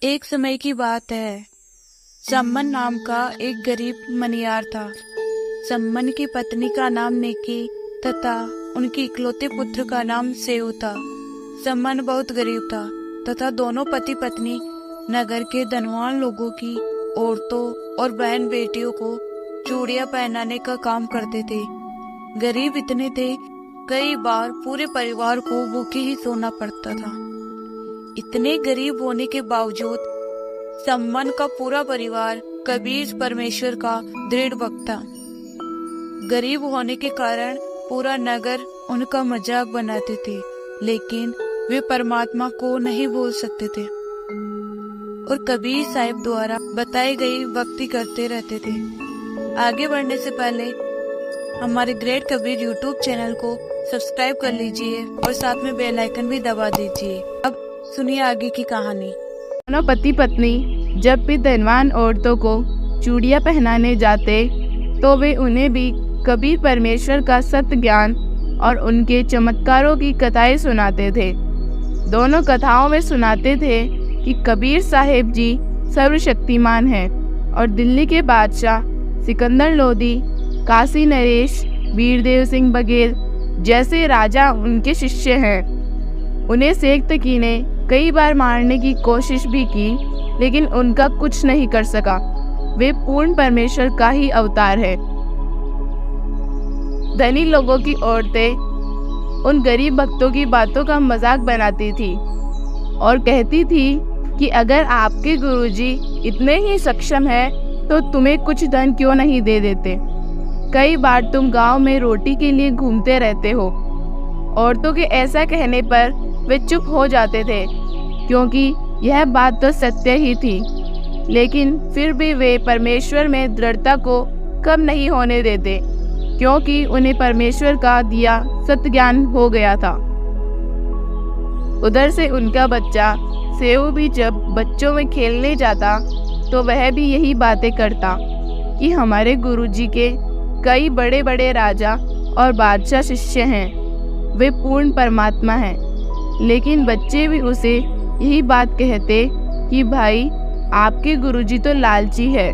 एक समय की बात है। सम्मन नाम का एक गरीब मनियार था। सम्मन की पत्नी का नाम नेकी तथा उनके इकलौते पुत्र का नाम सेऊ था। सम्मन बहुत गरीब था तथा दोनों पति पत्नी नगर के धनवान लोगों की औरतों और बहन बेटियों को चूड़ियां पहनाने का काम करते थे। गरीब इतने थे, कई बार पूरे परिवार को भूखे ही सोना पड़ता था। इतने गरीब होने के बावजूद सम्मन का पूरा परिवार कबीर परमेश्वर का दृढ़ भक्त था। गरीब होने के कारण पूरा नगर उनका मजाक बनाते थे, लेकिन वे परमात्मा को नहीं भूल सकते थे और कबीर साहिब द्वारा बताई गई भक्ति करते रहते थे। आगे बढ़ने से पहले हमारे ग्रेट कबीर यूट्यूब चैनल को सब्सक्राइब कर लीजिए और साथ में बेल आइकन भी दबा दीजिए। अब सुनिए आगे की कहानी। दोनों पति पत्नी जब भी धनवान औरतों को चूड़ियां पहनाने जाते तो वे उन्हें भी कबीर परमेश्वर का सत्य ज्ञान और उनके चमत्कारों की कथाएं सुनाते थे। दोनों कथाओं में सुनाते थे कि कबीर साहिब जी सर्वशक्तिमान हैं और दिल्ली के बादशाह सिकंदर लोदी, काशी नरेश, वीरदेव सिंह बघेल जैसे राजा उनके शिष्य हैं। उन्हें शेख तकी ने कई बार मारने की कोशिश भी की, लेकिन उनका कुछ नहीं कर सका। वे पूर्ण परमेश्वर का ही अवतार है। धनी लोगों की औरतें उन गरीब भक्तों की बातों का मजाक बनाती थी और कहती थी कि अगर आपके गुरुजी इतने ही सक्षम हैं तो तुम्हें कुछ धन क्यों नहीं दे देते। कई बार तुम गांव में रोटी के लिए घूमते रहते हो। औरतों के ऐसा कहने पर वे चुप हो जाते थे, क्योंकि यह बात तो सत्य ही थी, लेकिन फिर भी वे परमेश्वर में दृढ़ता को कम नहीं होने देते, क्योंकि उन्हें परमेश्वर का दिया सत्य ज्ञान हो गया था। उधर से उनका बच्चा सेऊ भी जब बच्चों में खेलने जाता तो वह भी यही बातें करता कि हमारे गुरुजी के कई बड़े बड़े राजा और बादशाह शिष्य हैं, वे पूर्ण परमात्मा हैं। लेकिन बच्चे भी उसे यही बात कहते कि भाई आपके गुरुजी तो लालची है,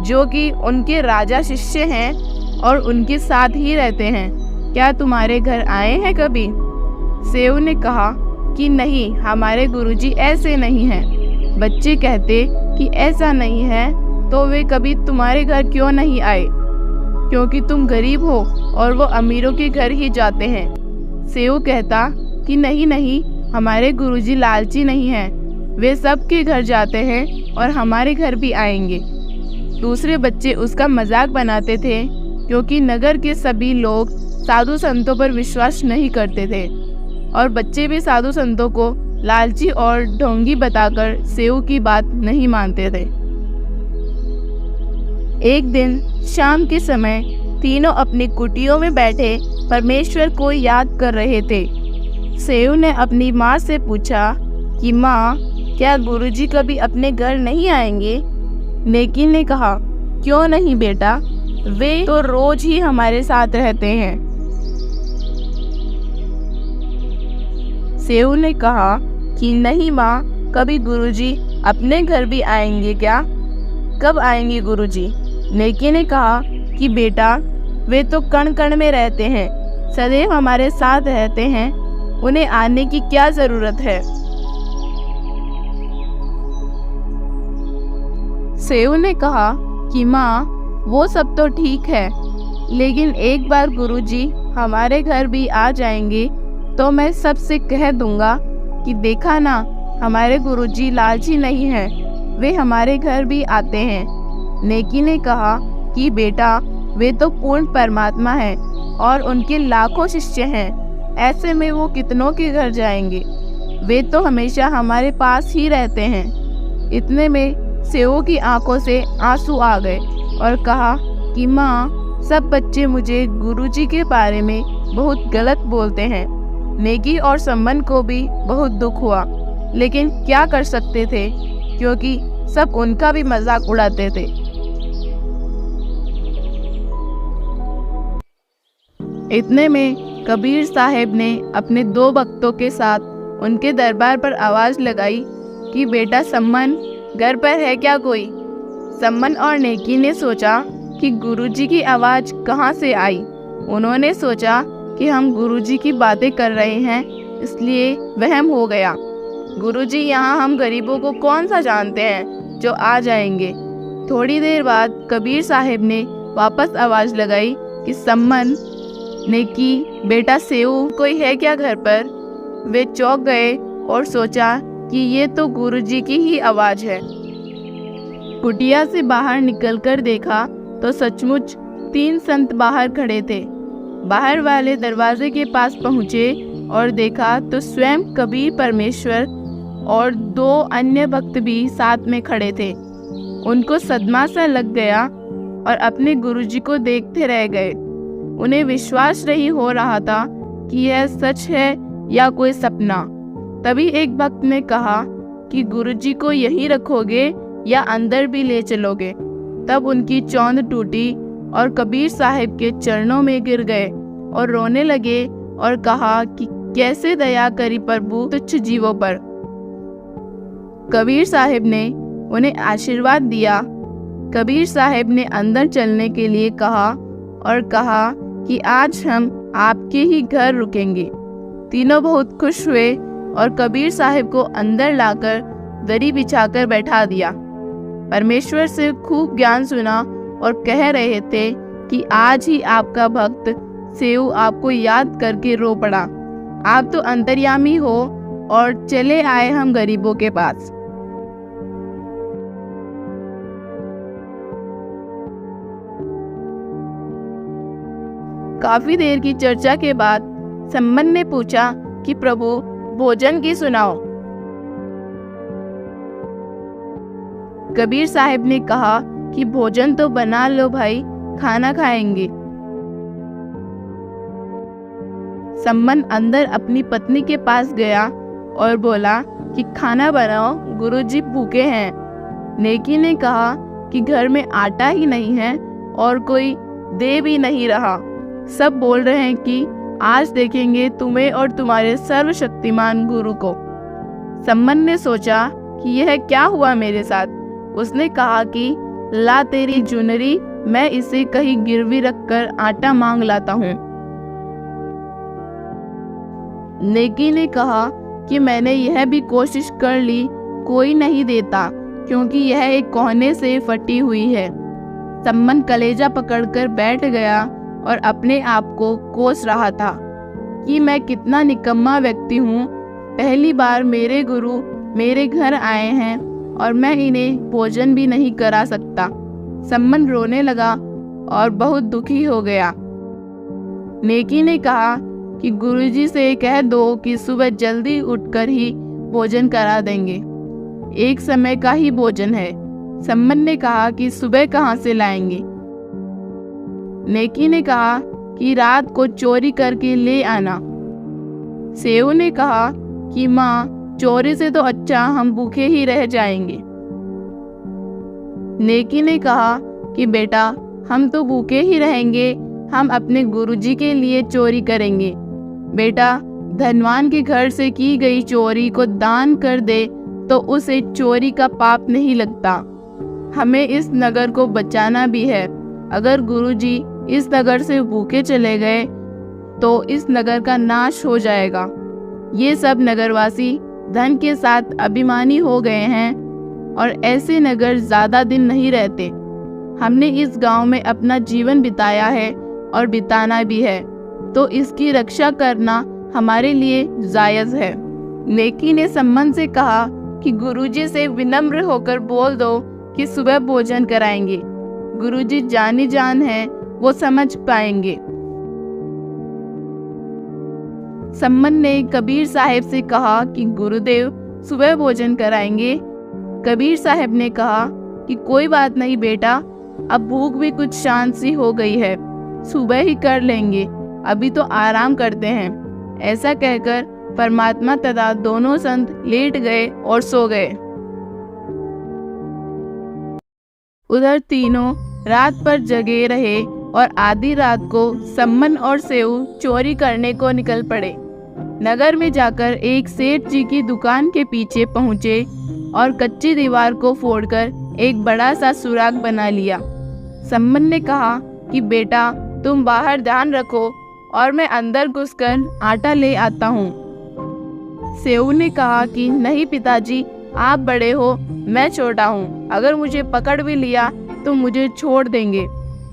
जो कि उनके राजा शिष्य हैं और उनके साथ ही रहते हैं। क्या तुम्हारे घर आए हैं कभी? सेऊ ने कहा कि नहीं, हमारे गुरुजी ऐसे नहीं हैं। बच्चे कहते कि ऐसा नहीं है तो वे कभी तुम्हारे घर क्यों नहीं आए, क्योंकि तुम गरीब हो और वो अमीरों के घर ही जाते हैं। सेऊ कहता कि नहीं नहीं, हमारे गुरुजी लालची नहीं हैं, वे सबके घर जाते हैं और हमारे घर भी आएंगे। दूसरे बच्चे उसका मजाक बनाते थे, क्योंकि नगर के सभी लोग साधु संतों पर विश्वास नहीं करते थे और बच्चे भी साधु संतों को लालची और ढोंगी बताकर सेऊ की बात नहीं मानते थे। एक दिन शाम के समय तीनों अपनी कुटियों में बैठे परमेश्वर को याद कर रहे थे। सेऊ ने अपनी माँ से पूछा कि माँ, क्या गुरुजी कभी अपने घर नहीं आएंगे? नेकी ने कहा, क्यों नहीं बेटा, वे तो रोज ही हमारे साथ रहते हैं। सेऊ ने कहा कि नहीं माँ, कभी गुरुजी अपने घर भी आएंगे क्या? कब आएंगे गुरुजी? नेकी ने कहा कि बेटा, वे तो कण कण में रहते हैं, सदैव हमारे साथ रहते हैं, उन्हें आने की क्या जरूरत है। सेऊ ने कहा कि माँ, वो सब तो ठीक है, लेकिन एक बार गुरुजी हमारे घर भी आ जाएंगे तो मैं सबसे कह दूंगा कि देखा ना, हमारे गुरुजी लालची नहीं हैं, वे हमारे घर भी आते हैं। नेकी ने कहा कि बेटा, वे तो पूर्ण परमात्मा हैं और उनके लाखों शिष्य हैं, ऐसे में वो कितनों के घर जाएंगे, वे तो हमेशा हमारे पास ही रहते हैं। इतने में सेऊ की आंखों से आंसू आ गए और कहा कि माँ, सब बच्चे मुझे गुरुजी के बारे में बहुत गलत बोलते हैं। नेकी और सम्मन को भी बहुत दुख हुआ, लेकिन क्या कर सकते थे, क्योंकि सब उनका भी मजाक उड़ाते थे। इतने में कबीर साहब ने अपने दो भक्तों के साथ उनके दरबार पर आवाज़ लगाई कि बेटा सम्मन, घर पर है क्या कोई? सम्मन और नेकी ने सोचा कि गुरुजी की आवाज़ कहाँ से आई। उन्होंने सोचा कि हम गुरुजी की बातें कर रहे हैं, इसलिए वहम हो गया। गुरुजी, यहाँ हम गरीबों को कौन सा जानते हैं जो आ जाएंगे। थोड़ी देर बाद कबीर साहब ने वापस आवाज़ लगाई कि सम्मन, नेकी, बेटा सेऊ, कोई है क्या घर पर? वे चौंक गए और सोचा कि ये तो गुरुजी की ही आवाज़ है। कुटिया से बाहर निकलकर देखा तो सचमुच 3 संत बाहर खड़े थे। बाहर वाले दरवाजे के पास पहुँचे और देखा तो स्वयं कबीर परमेश्वर और 2 अन्य भक्त भी साथ में खड़े थे। उनको सदमा सा लग गया और अपने गुरुजी को देखते रह गए। उन्हें विश्वास नहीं हो रहा था कि यह सच है या कोई सपना। तभी एक भक्त ने कहा कि गुरुजी को यहीं रखोगे या अंदर भी ले चलोगे? तब उनकी चौंध टूटी और कबीर साहब के चरणों में गिर गए और रोने लगे और कहा कि कैसे दया करी प्रभु तुच्छ जीवों पर। कबीर साहब ने उन्हें आशीर्वाद दिया। कबीर साहब ने अंदर चलने के लिए कहा और कहा कि आज हम आपके ही घर रुकेंगे। तीनों बहुत खुश हुए और कबीर साहब को अंदर लाकर दरी बिछाकर बैठा दिया। परमेश्वर से खूब ज्ञान सुना और कह रहे थे कि आज ही आपका भक्त सेऊ आपको याद करके रो पड़ा। आप तो अंतर्यामी हो और चले आए हम गरीबों के पास। काफी देर की चर्चा के बाद सम्मन ने पूछा कि प्रभु, भोजन की सुनाओ। कबीर साहब ने कहा कि भोजन तो बना लो भाई, खाना खाएंगे। सम्मन अंदर अपनी पत्नी के पास गया और बोला कि खाना बनाओ, गुरुजी भूखे हैं। नेकी ने कहा कि घर में आटा ही नहीं है और कोई दे भी नहीं रहा। सब बोल रहे हैं कि आज देखेंगे तुम्हें और तुम्हारे सर्वशक्तिमान गुरु को। सम्मन ने सोचा कि यह क्या हुआ मेरे साथ। उसने कहा कि ला तेरी चुनरी, मैं इसे कहीं गिरवी रखकर आटा मांग लाता हूँ। नेकी ने कहा कि मैंने यह भी कोशिश कर ली, कोई नहीं देता, क्योंकि यह एक कोहने से फटी हुई है। सम्मन कलेजा पकड़कर बैठ गया और अपने आप को कोस रहा था कि मैं कितना निकम्मा व्यक्ति हूँ। पहली बार मेरे गुरु मेरे घर आए हैं और मैं इन्हें भोजन भी नहीं करा सकता। सम्मन रोने लगा और बहुत दुखी हो गया। नेकी ने कहा कि गुरुजी से कह दो कि सुबह जल्दी उठकर ही भोजन करा देंगे, एक समय का ही भोजन है। सम्मन ने कहा कि सुबह कहाँ से लाएंगे। नेकी ने कहा कि रात को चोरी करके ले आना। सेऊ ने कहा कि माँ, चोरी से तो अच्छा हम भूखे ही रह जाएंगे। नेकी ने कहा कि बेटा, हम तो भूखे ही रहेंगे, हम अपने गुरुजी के लिए चोरी करेंगे। बेटा, धनवान के घर से की गई चोरी को दान कर दे तो उसे चोरी का पाप नहीं लगता। हमें इस नगर को बचाना भी है। अगर गुरुजी इस नगर से भूखे चले गए तो इस नगर का नाश हो जाएगा। ये सब नगरवासी धन के साथ अभिमानी हो गए हैं और ऐसे नगर ज्यादा दिन नहीं रहते। हमने इस गांव में अपना जीवन बिताया है और बिताना भी है, तो इसकी रक्षा करना हमारे लिए जायज है। नेकी ने सम्मन से कहा कि गुरुजी से विनम्र होकर बोल दो कि सुबह भोजन कराएंगे। गुरुजी जानी जान है, वो समझ पाएंगे। सम्मन ने कबीर साहब से कहा कि गुरुदेव सुबह भोजन कराएंगे। कबीर साहब ने कहा कि कोई बात नहीं बेटा, अब भूख भी कुछ शांत सी हो गई है, सुबह ही कर लेंगे, अभी तो आराम करते हैं। ऐसा कहकर परमात्मा तथा दोनों संत लेट गए और सो गए। उधर तीनों रात पर जगे रहे और आधी रात को सम्मन और सेऊ चोरी करने को निकल पड़े। नगर में जाकर एक सेठ जी की दुकान के पीछे पहुँचे और कच्ची दीवार को फोड़कर एक बड़ा सा सुराग बना लिया। सम्मन ने कहा कि बेटा तुम बाहर ध्यान रखो और मैं अंदर घुसकर आटा ले आता हूँ। सेऊ ने कहा कि नहीं पिताजी, आप बड़े हो, मैं छोटा हूँ, अगर मुझे पकड़ भी लिया तो मुझे छोड़ देंगे,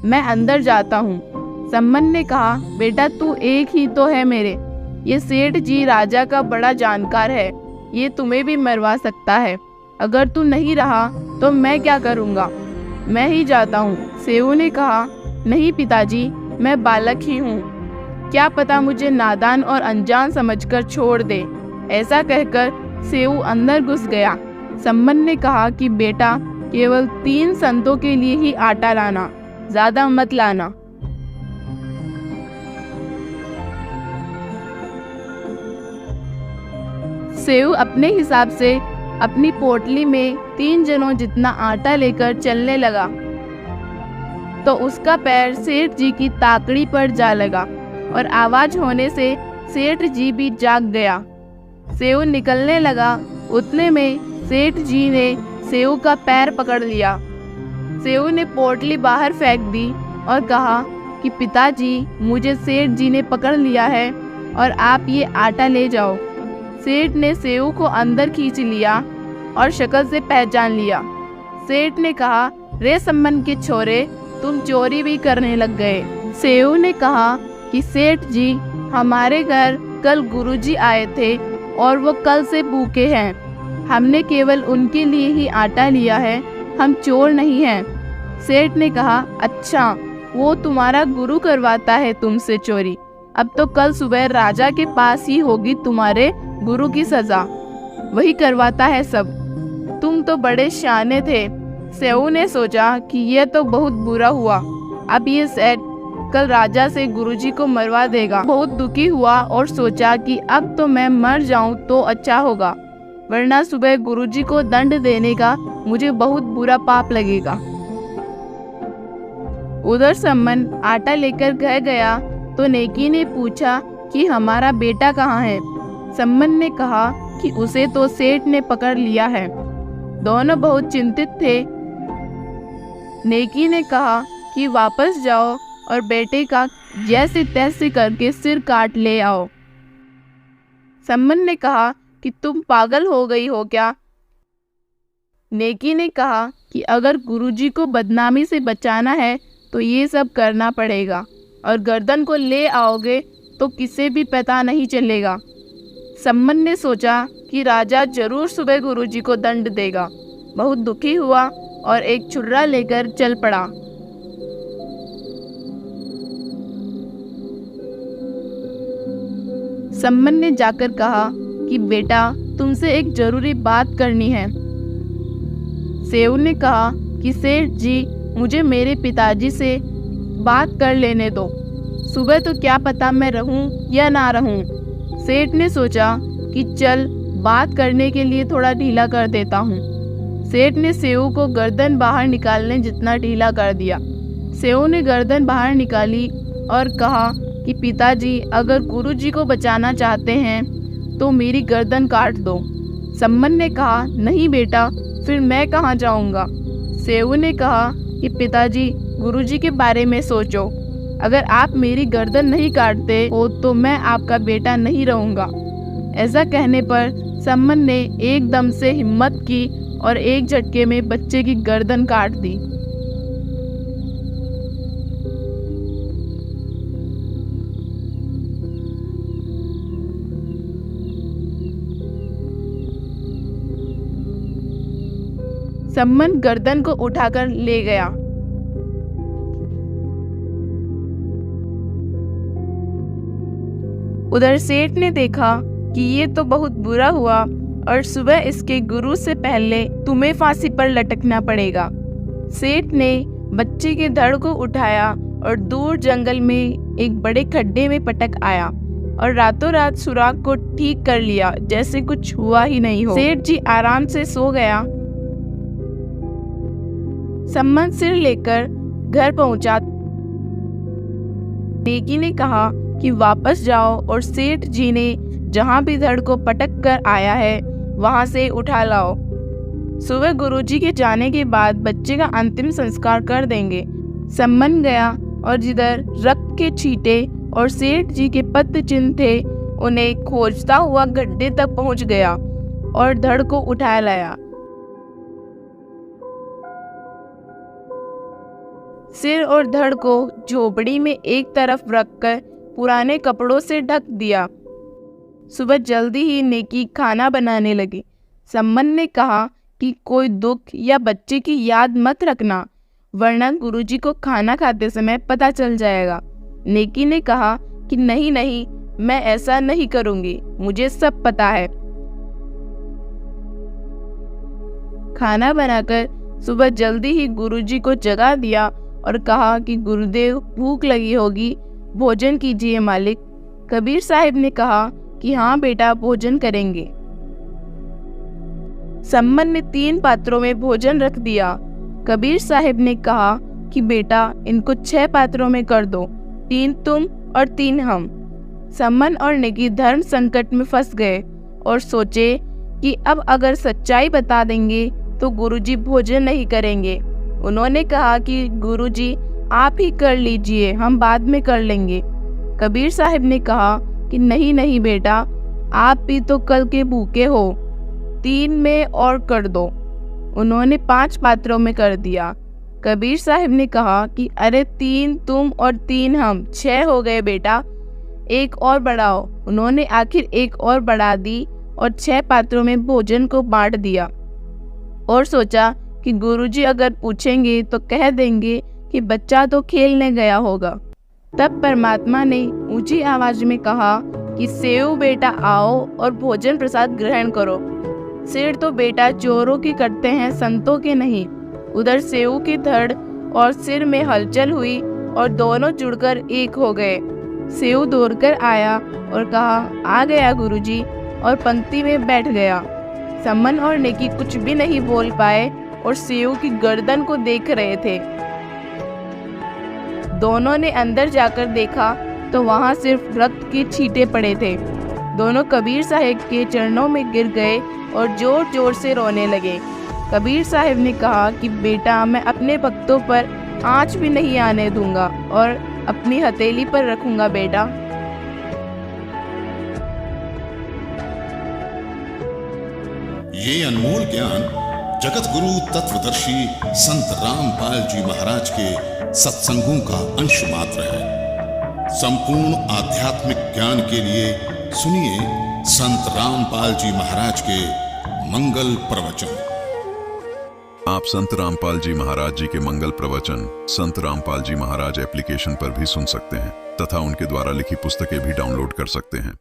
मैं अंदर जाता हूँ। सम्मन ने कहा बेटा तू एक ही तो है मेरे, ये सेठ जी राजा का बड़ा जानकार है, ये तुम्हें भी मरवा सकता है, अगर तू नहीं रहा तो मैं क्या करूँगा, मैं ही जाता हूँ। सेऊ ने कहा नहीं पिताजी, मैं बालक ही हूँ, क्या पता मुझे नादान और अनजान समझकर छोड़ दे। ऐसा कहकर सेऊ अंदर घुस गया। सम्मन ने कहा कि बेटा केवल 3 संतों के लिए ही आटा लाना, ज्यादा मत लाना। सेऊ अपने हिसाब से अपनी पोटली में 3 जनों जितना आटा लेकर चलने लगा तो उसका पैर सेठ जी की ताकड़ी पर जा लगा और आवाज होने से सेठ जी भी जाग गया। सेऊ निकलने लगा, उतने में सेठ जी ने सेऊ का पैर पकड़ लिया। सेऊ ने पोटली बाहर फेंक दी और कहा कि पिताजी, मुझे सेठ जी ने पकड़ लिया है और आप ये आटा ले जाओ। सेठ ने सेऊ को अंदर खींच लिया और शक्ल से पहचान लिया। सेठ ने कहा रे सम्मन के छोरे, तुम चोरी भी करने लग गए। सेऊ ने कहा कि सेठ जी, हमारे घर कल गुरुजी आए थे और वो कल से भूखे हैं, हमने केवल उनके लिए ही आटा लिया है, हम चोर नहीं हैं। सेठ ने कहा अच्छा, वो तुम्हारा गुरु करवाता है तुमसे चोरी, अब तो कल सुबह राजा के पास ही होगी तुम्हारे गुरु की सजा, वही करवाता है सब। तुम तो बड़े शाने थे। सेऊ ने सोचा कि यह तो बहुत बुरा हुआ, अब ये सेठ कल राजा से गुरुजी को मरवा देगा। बहुत दुखी हुआ और सोचा कि अब तो मैं मर जाऊं तो अच्छा होगा, वरना सुबह गुरुजी को दंड देने का मुझे बहुत बुरा पाप लगेगा। उधर सम्मन आटा लेकर घर गया तो नेकी ने पूछा कि हमारा बेटा कहाँ है। सम्मन ने कहा कि उसे तो सेठ ने पकड़ लिया है। दोनों बहुत चिंतित थे। नेकी ने कहा कि वापस जाओ और बेटे का जैसे तैसे करके सिर काट ले आओ। सम्मन ने कहा कि तुम पागल हो गई हो क्या? नेकी ने कहा कि अगर गुरुजी को बदनामी से बचाना है तो ये सब करना पड़ेगा, और गर्दन को ले आओगे तो किसे भी पता नहीं चलेगा। सम्मन ने सोचा कि राजा जरूर सुबह गुरुजी को दंड देगा। बहुत दुखी हुआ और एक छुरा लेकर चल पड़ा। सम्मन ने जाकर कहा कि बेटा, तुमसे एक जरूरी बात करनी है। सेऊ ने कहा कि सेठ जी, मुझे मेरे पिताजी से बात कर लेने दो, सुबह तो क्या पता मैं रहूं या ना रहूं। सेठ ने सोचा कि चल बात करने के लिए थोड़ा ढीला कर देता हूँ। सेठ ने सेऊ को गर्दन बाहर निकालने जितना ढीला कर दिया। सेऊ ने गर्दन बाहर निकाली और कहा कि पिताजी, अगर गुरुजी को बचाना चाहते हैं तो मेरी गर्दन काट दो। सम्मन ने कहा नहीं बेटा, फिर मैं कहाँ जाऊँगा। सेऊ ने कहा कि पिताजी, गुरुजी के बारे में सोचो, अगर आप मेरी गर्दन नहीं काटते हो तो मैं आपका बेटा नहीं रहूँगा। ऐसा कहने पर सम्मन ने एकदम से हिम्मत की और एक झटके में बच्चे की गर्दन काट दी। सम्मन गर्दन को उठाकर ले गया। उधर सेठ ने देखा कि ये तो बहुत बुरा हुआ और सुबह इसके गुरु से पहले तुम्हें फांसी पर लटकना पड़ेगा। सेठ ने बच्चे के धड़ को उठाया और दूर जंगल में एक बड़े खड्डे में पटक आया और रातों रात सुराग को ठीक कर लिया, जैसे कुछ हुआ ही नहीं हो। सेठ जी आराम से सो गया। सम्मन सिर लेकर घर पहुंचा। नेकी ने कहा कि वापस जाओ और सेठ जी ने जहाँ भी धड़ को पटक कर आया है वहाँ से उठा लाओ। सुबह गुरुजी के जाने के बाद बच्चे का अंतिम संस्कार कर देंगे। सम्मन गया और जिधर रक्त के छींटे और सेठ जी के पत्र चिन्ह थे उन्हें खोजता हुआ गड्ढे तक पहुंच गया और धड़ को उठा लाया। सिर और धड़ को झोपड़ी में एक तरफ रखकर पुराने कपड़ों से ढक दिया। सुबह जल्दी ही नेकी खाना बनाने लगी। सम्मन ने कहा कि कोई दुख या बच्चे की याद मत रखना, वरना गुरुजी को खाना खाते समय पता चल जाएगा। नेकी ने कहा कि नहीं नहीं, मैं ऐसा नहीं करूंगी, मुझे सब पता है। खाना बनाकर सुबह जल्दी ही गुरुजी को जगा दिया और कहा कि गुरुदेव भूख लगी होगी, भोजन कीजिए मालिक। कबीर साहिब ने कहा कि हाँ बेटा, भोजन करेंगे। सम्मन ने 3 पात्रों में भोजन रख दिया। कबीर साहिब ने कहा कि बेटा इनको 6 पात्रों में कर दो, 3 तुम और 3 हम। सम्मन और नेकी धर्म संकट में फंस गए और सोचे कि अब अगर सच्चाई बता देंगे तो गुरुजी भोजन नहीं करेंगे। उन्होंने कहा कि गुरुजी आप ही कर लीजिए, हम बाद में कर लेंगे। कबीर साहिब ने कहा कि नहीं नहीं बेटा, आप भी तो कल के भूखे हो, 3 में और कर दो। उन्होंने 5 पात्रों में कर दिया। कबीर साहिब ने कहा कि अरे 3 तुम और 3 हम, 6 हो गए बेटा, 1 और बढ़ाओ। उन्होंने आखिर 1 और बढ़ा दी और 6 पात्रों में भोजन को बांट दिया और सोचा कि गुरुजी अगर पूछेंगे तो कह देंगे कि बच्चा तो खेलने गया होगा। तब परमात्मा ने ऊंची आवाज में कहा कि सेव बेटा आओ और भोजन प्रसाद ग्रहण करो। सिर तो बेटा चोरों के कटते हैं, संतों के नहीं। उधर सेव की धड़ और सिर में हलचल हुई और दोनों जुड़कर एक हो गए। सेव दौड़कर आया और कहा आ गया गुरुजी, और पंक्ति में बैठ गया। सम्मन और नेकी कुछ भी नहीं बोल पाए और सेव की गर्दन को देख रहे थे। दोनों ने अंदर जाकर देखा तो वहां सिर्फ रक्त के छींटे पड़े थे। दोनों कबीर साहिब के चरणों में गिर गए और जोर जोर से रोने लगे। कबीर साहिब ने कहा कि बेटा मैं अपने भक्तों पर आंच भी नहीं आने दूंगा और अपनी हथेली पर रखूंगा बेटा। ये अनमोल ज्ञान जगत गुरु तत्वदर्शी संत रामपाल जी महाराज के सत्संगों का अंश मात्र है। संपूर्ण आध्यात्मिक ज्ञान के लिए सुनिए संत रामपाल जी महाराज के मंगल प्रवचन। आप संत रामपाल जी महाराज जी के मंगल प्रवचन संत रामपाल जी महाराज एप्लीकेशन पर भी सुन सकते हैं तथा उनके द्वारा लिखी पुस्तकें भी डाउनलोड कर सकते हैं।